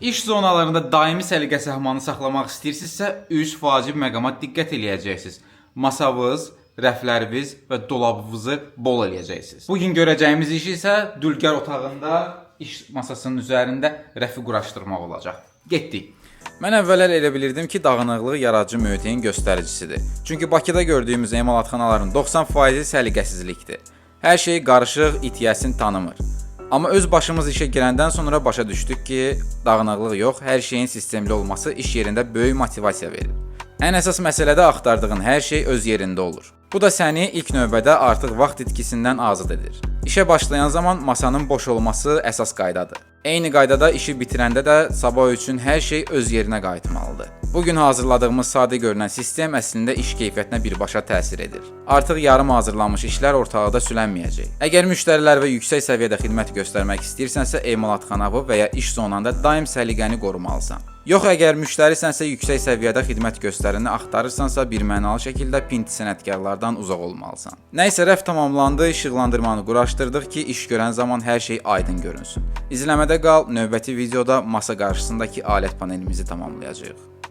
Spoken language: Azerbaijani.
İş zonalarında daimi səliqə səhmanı saxlamaq istəyirsinizsə, 3 vacib məqama diqqət eləyəcəksiniz. Masanız, rəfləriniz və dolabınızı bol eləyəcəksiniz. Bugün görəcəyimiz iş isə dülgər otağında iş masasının üzərində rəfi quraşdırmaq olacaq. Getdik. Mən əvvəllər elə bilirdim ki, dağınıqlıq yaradıcı mühitin göstəricisidir. Çünki Bakıda gördüyümüz emalatxanaların 90%-i səliqəsizlikdir. Hər şey qarışıq, itiyəsin tanımır. Amma öz başımız işə girəndən sonra başa düşdük ki, dağınıqlıq yox, hər şeyin sistemli olması iş yerində böyük motivasiya verir. Ən əsas məsələdə axtardığın hər şey öz yerində olur. Bu da səni ilk növbədə artıq vaxt itkisindən azad edir. İşə başlayan zaman masanın boş olması əsas qaydadır. Eyni qaydada işi bitirəndə də sabah üçün hər şey öz yerinə qayıtmalıdır. Bugün hazırladığımız sadə görünən sistem əslində iş keyfiyyətinə birbaşa təsir edir. Artıq yarım hazırlanmış işlər ortalıqda sülənməyəcək. Əgər müştərilər və yüksək səviyyədə xidmət göstərmək istəyirsənsə, emalatxanavı və ya iş zonanda daim səliqəni qorumalısan. Yox, əgər müştərisənsə yüksək səviyyədə xidmət göstərəni axtarırsansa, birmənalı şəkildə pinti sənətkarlardan uzaq olmalısan. Nəysə, rəf tamamlandı, işıqlandırmanı quraşdırdıq ki, iş görən zaman hər şey aydın görünsün. İzləmədə qal, növbəti videoda masa qarşısındakı alət panelimizi tamamlayacağıq.